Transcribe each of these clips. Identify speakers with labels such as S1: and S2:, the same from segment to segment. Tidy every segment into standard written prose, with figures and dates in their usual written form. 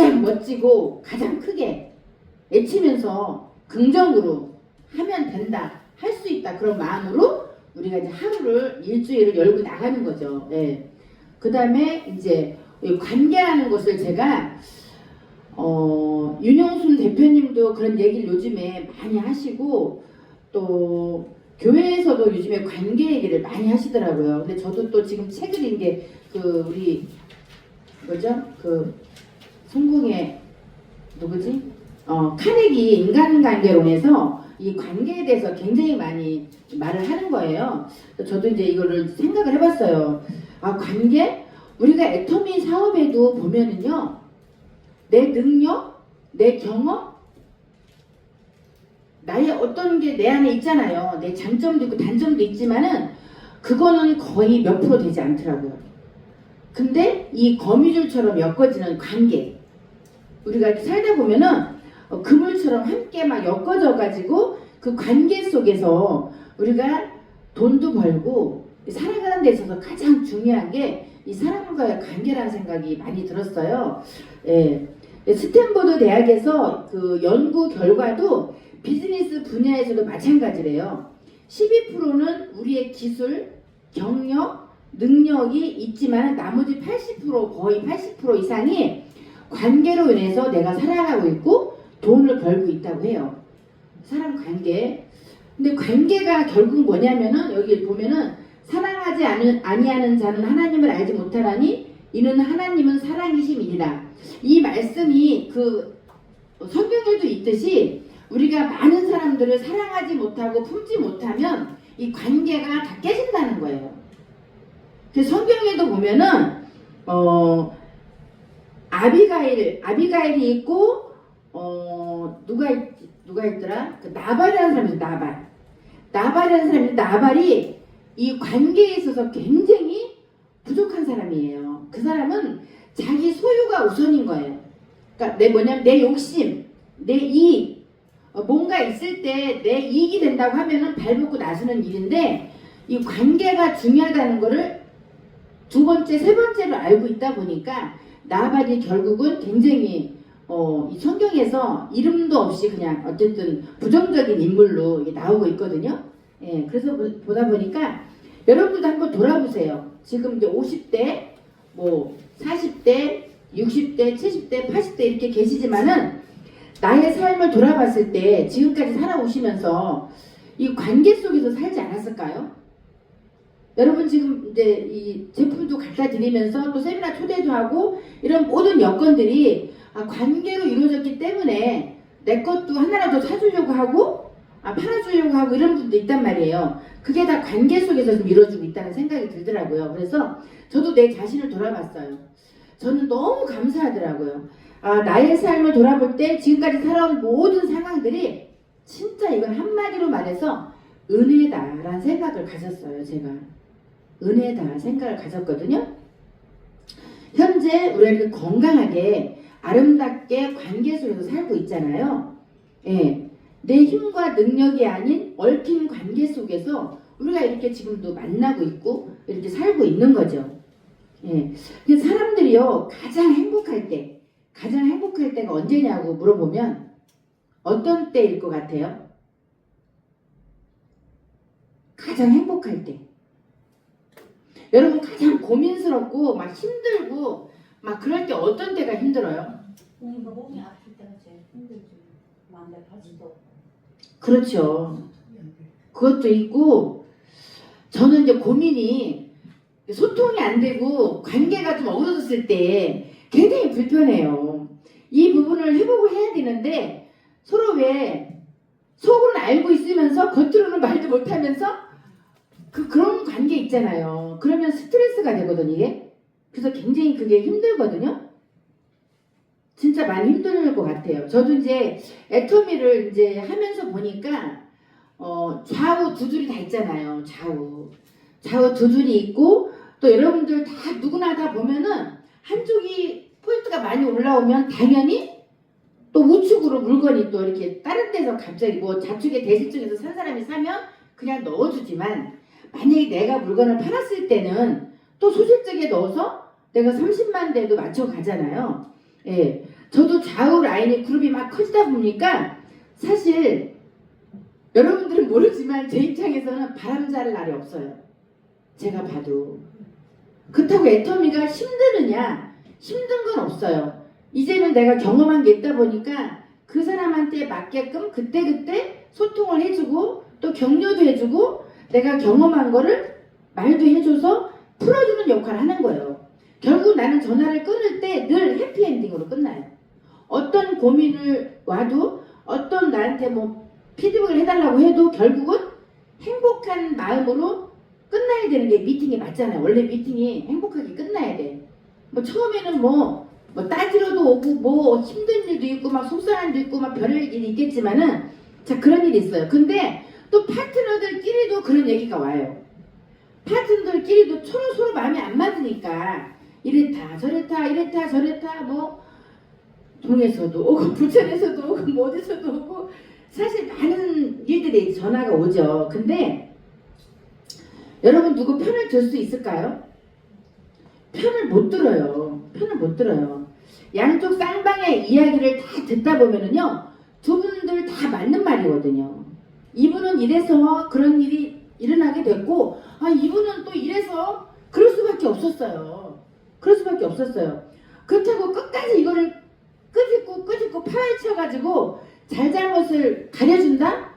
S1: 가장 멋지고 가장 크게 외치면서 긍정으로 하면 된다, 할 수 있다, 그런 마음으로 우리가 이제 하루를 일주일을 열고 나가는 거죠. 예. 그 다음에 이제 관계라는 것을 제가 윤영순 대표님도 그런 얘기를 요즘에 많이 하시고 또 교회에서도 요즘에 관계 얘기를 많이 하시더라고요. 근데 저도 또 지금 책을 읽은 게 그 우리 뭐죠? 그 성공의 누구지? 카네기 인간관계론에서 이 관계에 대해서 굉장히 많이 말을 하는 거예요. 저도 이제 이거를 생각을 해봤어요. 아, 관계? 우리가 애터미 사업에도 보면은요, 내 능력, 내 경험, 나의 어떤 게 내 안에 있잖아요. 내 장점도 있고 단점도 있지만은 그거는 거의 몇 프로 되지 않더라고요. 근데 이 거미줄처럼 엮어지는 관계, 우리가 이렇게 살다 보면은 그물처럼 함께 막 엮어져 가지고 그 관계 속에서 우리가 돈도 벌고 살아가는 데 있어서 가장 중요한 게 이 사람과의 관계라는 생각이 많이 들었어요. 예. 스탠퍼드 대학에서 그 연구 결과도 비즈니스 분야에서도 마찬가지래요. 12%는 우리의 기술, 경력, 능력이 있지만 나머지 80%, 거의 80% 이상이 관계로 인해서 내가 살아가고 있고 돈을 벌고 있다고 해요. 사람 관계. 근데 관계가 결국 뭐냐면은 여기 보면은 사랑하지 아니하는 자는 하나님을 알지 못하라니 이는 하나님은 사랑이심이니라. 이 말씀이 그 성경에도 있듯이 우리가 많은 사람들을 사랑하지 못하고 품지 못하면 이 관계가 다 깨진다는 거예요. 그 성경에도 보면은 아비가일이 있고 누가 있더라? 그 나발이라는 사람이 있어. 나발이라는 사람이 나발이 이 관계에 있어서 굉장히 부족한 사람이에요. 그 사람은 자기 소유가 우선인 거예요. 그러니까 내 욕심, 내 이익, 뭔가 있을 때 내 이익이 된다고 하면은 발벗고 나서는 일인데 이 관계가 중요하다는 거를 두 번째, 세 번째로 알고 있다 보니까 나발이 결국은 굉장히 이 성경에서 이름도 없이 그냥 어쨌든 부정적인 인물로 이게 나오고 있거든요. 예, 그래서 보다 보니까 여러분들도 한번 돌아보세요. 지금 이제 50대, 뭐 40대, 60대, 70대, 80대 이렇게 계시지만은 나의 삶을 돌아봤을 때 지금까지 살아오시면서 이 관계 속에서 살지 않았을까요? 여러분 지금 이제 이 제품도 갖다 드리면서 또 세미나 초대도 하고 이런 모든 여건들이 관계로 이루어졌기 때문에 내 것도 하나라도 사주려고 하고 팔아주려고 하고 이런 분도 있단 말이에요. 그게 다 관계 속에서 좀 이루어지고 있다는 생각이 들더라고요. 그래서 저도 내 자신을 돌아봤어요. 저는 너무 감사하더라고요. 나의 삶을 돌아볼 때 지금까지 살아온 모든 상황들이 진짜 이건 한마디로 말해서 은혜다라는 생각을 가졌어요. 제가 은혜다 생각을 가졌거든요. 현재 우리가 이렇게 건강하게 아름답게 관계 속에서 살고 있잖아요. 예. 내 힘과 능력이 아닌 얽힌 관계 속에서 우리가 이렇게 지금도 만나고 있고 이렇게 살고 있는 거죠. 예. 사람들이요 가장 행복할 때가 언제냐고 물어보면 어떤 때일 것 같아요? 가장 행복할 때. 여러분 가장 고민스럽고 막 힘들고 막 그럴 때 어떤 때가 힘들어요?
S2: 몸이 아플 때가 제일 힘들지. 마음에 가지도 없고.
S1: 그렇죠. 그것도 있고 저는 이제 고민이 소통이 안 되고 관계가 좀 어그러졌을 때 굉장히 불편해요. 이 부분을 회복을 해야 되는데 서로 왜 속으로는 알고 있으면서 겉으로는 말도 못하면서 그런 관계 있잖아요. 그러면 스트레스가 되거든요, 이게. 그래서 굉장히 그게 힘들거든요. 진짜 많이 힘들 것 같아요. 저도 이제 애터미를 이제 하면서 보니까 좌우 두 줄이 다 있잖아요. 좌우 두 줄이 있고 또 여러분들 다 누구나 다 보면은 한쪽이 포인트가 많이 올라오면 당연히 또 우측으로 물건이 또 이렇게 다른 데서 갑자기 뭐 좌측에 대실쪽에서 산 사람이 사면 그냥 넣어주지만 만약에 내가 물건을 팔았을 때는 또 소실적에 넣어서 내가 30만 대도 맞춰 가잖아요. 예. 저도 좌우 라인이 그룹이 막 커지다 보니까 사실 여러분들은 모르지만 제 입장에서는 바람잘 날이 없어요. 제가 봐도. 그렇다고 애터미가 힘드느냐? 힘든 건 없어요. 이제는 내가 경험한 게 있다 보니까 그 사람한테 맞게끔 그때그때 소통을 해주고 또 격려도 해주고 내가 경험한 거를 말도 해줘서 풀어주는 역할을 하는 거예요. 결국 나는 전화를 끊을 때 늘 해피엔딩으로 끝나요. 어떤 고민을 와도 어떤 나한테 뭐 피드백을 해달라고 해도 결국은 행복한 마음으로 끝나야 되는 게 미팅이 맞잖아요. 원래 미팅이 행복하게 끝나야 돼. 뭐 처음에는 뭐 따지러도 오고 뭐 힘든 일도 있고 막 속상한 일도 있고 막 별일 일이 있겠지만은 자 그런 일이 있어요. 근데 또 파트너들끼리도 그런 얘기가 와요. 파트너들끼리도 서로 마음이 안 맞으니까 이랬다 저랬다 뭐 동에서도 오고 부천에서도 오고 뭐 어디서도 오고 사실 많은 일들이 전화가 오죠. 근데 여러분 누구 편을 들 수 있을까요? 편을 못 들어요. 편을 못 들어요. 양쪽 쌍방의 이야기를 다 듣다 보면은요 두 분들 다 맞는 말이거든요. 이분은 이래서 그런 일이 일어나게 됐고 아 이분은 또 이래서 그럴 수밖에 없었어요. 그럴 수밖에 없었어요. 그렇다고 끝까지 이거를 끄집고 파헤쳐가지고 잘잘못을 가려준다?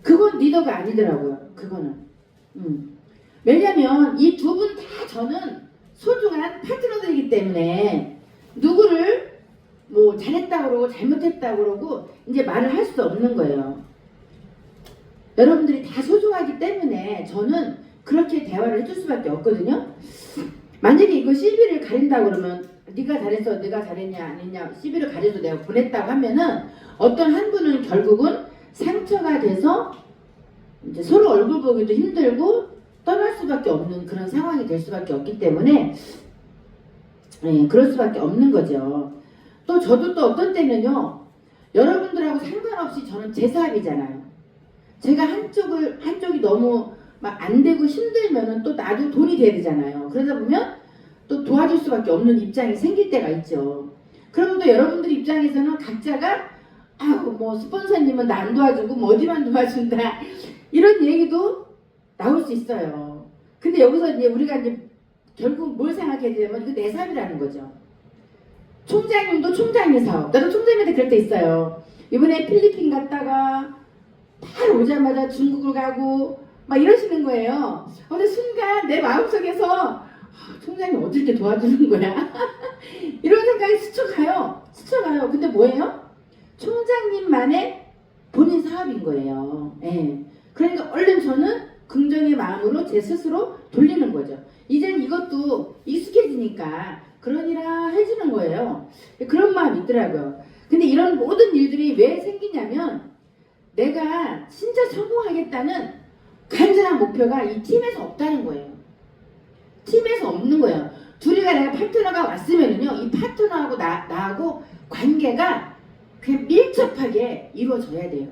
S1: 그건 리더가 아니더라고요. 그거는. 왜냐면 이 두 분 다 저는 소중한 파트너들이기 때문에 누구를 뭐 잘했다 그러고 잘못했다 그러고 이제 말을 할 수 없는 거예요. 여러분들이 다 소중하기 때문에 저는 그렇게 대화를 해줄 수밖에 없거든요. 만약에 이거 시비를 가린다 그러면 네가 잘했어 네가 잘했냐 아니냐 시비를 가려서 내가 보냈다고 하면은 어떤 한 분은 결국은 상처가 돼서 이제 서로 얼굴 보기도 힘들고 떠날 수밖에 없는 그런 상황이 될 수밖에 없기 때문에 그럴 수밖에 없는 거죠. 또 저도 또 어떤 때는요 여러분들하고 상관없이 저는 제 사업이잖아요. 제가 한쪽이 너무 막 안 되고 힘들면은 또 나도 돈이 돼야 되잖아요. 그러다 보면 또 도와줄 수밖에 없는 입장이 생길 때가 있죠. 그러면 또 여러분들 입장에서는 각자가 아우 뭐 스폰서님은 나 안 도와주고 뭐 어디만 도와준다 이런 얘기도 나올 수 있어요. 근데 여기서 이제 우리가 이제 결국 뭘 생각해야 되냐면 이거 내 사업이라는 거죠. 총장님도 총장님 사업. 나도 총장님한테 그럴 때 있어요. 이번에 필리핀 갔다가 바로 오자마자 중국을 가고 막 이러시는 거예요. 근데 순간 내 마음속에서 총장님 어딜 때 도와주는 거야? 이런 생각이 스쳐가요. 근데 뭐예요? 총장님만의 본인 사업인 거예요. 예. 그러니까 얼른 저는 긍정의 마음으로 제 스스로 돌리는 거죠. 이젠 이것도 익숙해지니까 그러니라 해주는 거예요. 그런 마음이 있더라고요. 근데 이런 모든 일들이 왜 생기냐면 내가 진짜 성공하겠다는 간절한 목표가 이 팀에서 없다는 거예요. 팀에서 없는 거예요. 둘이가 내가 파트너가 왔으면은요, 이 파트너하고 나하고 관계가 그냥 밀접하게 이루어져야 돼요.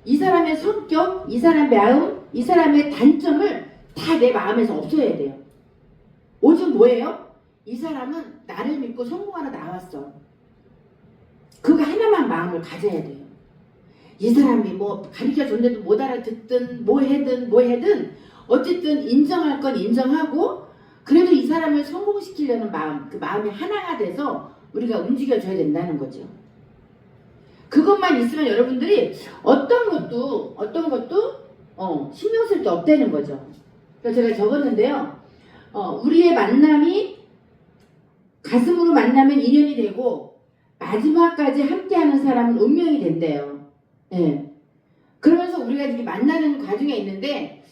S1: 이 사람의 성격, 이 사람의 마음, 이 사람의 단점을 다 내 마음에서 없애야 돼요. 오직 뭐예요? 이 사람은 나를 믿고 성공하러 나왔어. 그거 하나만 마음을 가져야 돼요. 이 사람이 뭐 가르쳐줬는데도 못 알아듣든 뭐 해든 어쨌든 인정할 건 인정하고 그래도 이 사람을 성공시키려는 마음, 그 마음이 하나가 돼서 우리가 움직여줘야 된다는 거죠. 그것만 있으면 여러분들이 어떤 것도 신경 쓸 데 없다는 거죠. 그래서 제가 적었는데요. 우리의 만남이 가슴으로 만나면 인연이 되고 마지막까지 함께하는 사람은 운명이 된대요. 예. 그러면서 우리가 이렇게 만나는 과정에 있는데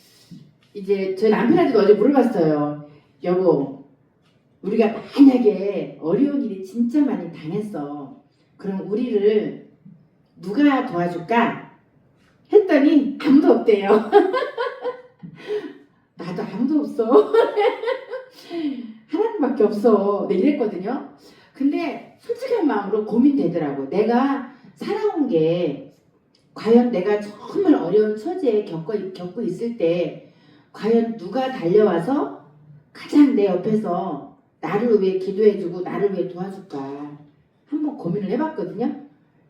S1: 이제 저희 남편한테도 어제 물어봤어요. 여보, 우리가 만약에 어려운 일이 진짜 많이 당했어. 그럼 우리를 누가 도와줄까? 했더니 아무도 없대요. 나도 아무도 없어. 하나님밖에 없어. 네, 이랬거든요. 근데 솔직한 마음으로 고민되더라고. 내가 살아온 게 과연 내가 정말 어려운 처지에 겪고 있을 때 과연 누가 달려와서 가장 내 옆에서 나를 위해 기도해주고 나를 위해 도와줄까? 한번 고민을 해봤거든요.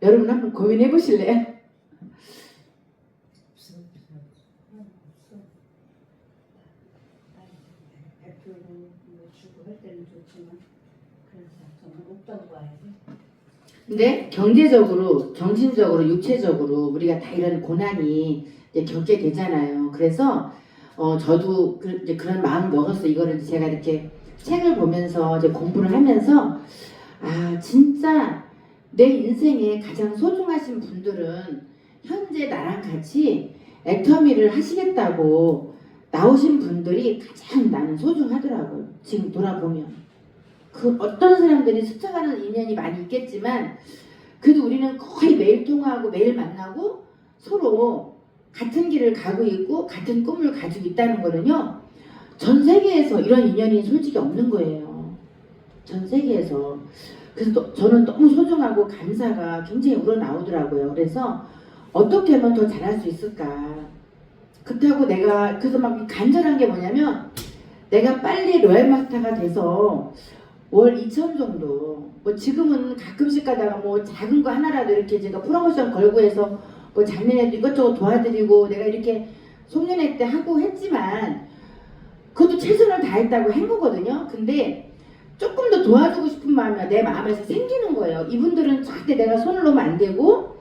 S1: 여러분 한번 고민해 보실래요?
S2: 없어. 대표는 뭐 주고 할 때는 좋지만 그래서 정말 없다고 봐야지.
S1: 근데 경제적으로, 정신적으로, 육체적으로 우리가 다 이런 고난이 이제 겪게 되잖아요. 그래서 저도 이제 그런 마음 먹었어. 이거를 이제 제가 이렇게 책을 보면서 이제 공부를 하면서 아 진짜 내 인생에 가장 소중하신 분들은 현재 나랑 같이 애터미를 하시겠다고 나오신 분들이 가장 나는 소중하더라고요. 지금 돌아보면 그 어떤 사람들이 스쳐가는 인연이 많이 있겠지만 그래도 우리는 거의 매일 통화하고 매일 만나고 서로 같은 길을 가고 있고 같은 꿈을 가지고 있다는 거는요. 전 세계에서 이런 인연이 솔직히 없는 거예요. 전 세계에서. 그래서 저는 너무 소중하고 감사가 굉장히 우러나오더라고요. 그래서 어떻게 하면 더 잘할 수 있을까. 그렇다고 내가 그래서 막 간절한 게 뭐냐면 내가 빨리 로얄마스터가 돼서 월 2천 정도 뭐 지금은 가끔씩 가다가 뭐 작은 거 하나라도 이렇게 제가 프로모션 걸고 해서 뭐 작년에도 이것저것 도와드리고 내가 이렇게 송년회 때 하고 했지만 그것도 최선을 다했다고 한 거거든요. 근데 조금 더 도와주고 싶은 마음이 내 마음에서 생기는 거예요. 이분들은 절대 내가 손을 놓으면 안 되고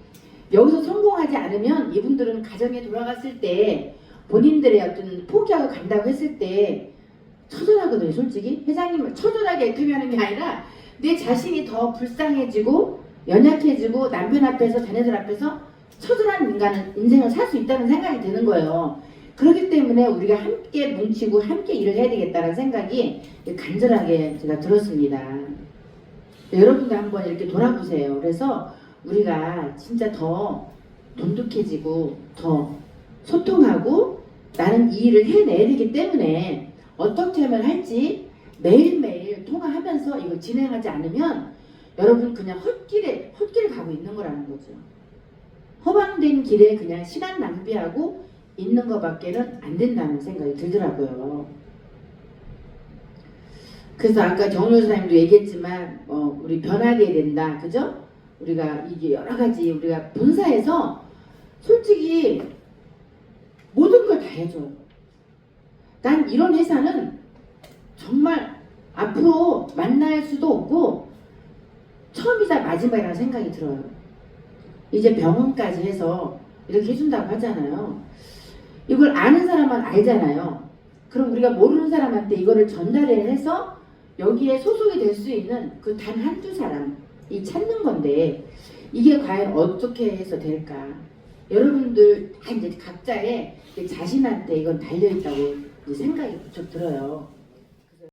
S1: 여기서 성공하지 않으면 이분들은 가정에 돌아갔을 때 본인들의 어떤 포기하고 간다고 했을 때 처절하거든요. 솔직히 회장님 처절하게 애터미하는 게 아니라 내 자신이 더 불쌍해지고 연약해지고 남편 앞에서 자녀들 앞에서 처절한 인생을 살 수 있다는 생각이 드는 거예요. 그렇기 때문에 우리가 함께 뭉치고 함께 일을 해야 되겠다는 생각이 간절하게 제가 들었습니다. 여러분도 한번 이렇게 돌아보세요. 그래서 우리가 진짜 더 돈독해지고 더 소통하고 나는 이 일을 해내야 되기 때문에 어떻게 하면 할지 매일매일 통화하면서 이걸 진행하지 않으면 여러분 그냥 헛길을 가고 있는 거라는 거죠. 허방된 길에 그냥 시간 낭비하고 있는 것밖에는 안 된다는 생각이 들더라고요. 그래서 아까 정윤 선생님도 얘기했지만 우리 변화돼야 된다. 그죠? 우리가 이게 여러 가지 우리가 본사에서 솔직히 모든 걸 다 해줘요. 난 이런 회사는 정말 앞으로 만날 수도 없고 처음이자 마지막이라는 생각이 들어요. 이제 병원까지 해서 이렇게 해준다고 하잖아요. 이걸 아는 사람만 알잖아요. 그럼 우리가 모르는 사람한테 이거를 전달해서 여기에 소속이 될 수 있는 그 단 한두 사람이 찾는 건데 이게 과연 어떻게 해서 될까? 여러분들 다 이제 각자의 자신한테 이건 달려있다고 생각이 무척 들어요.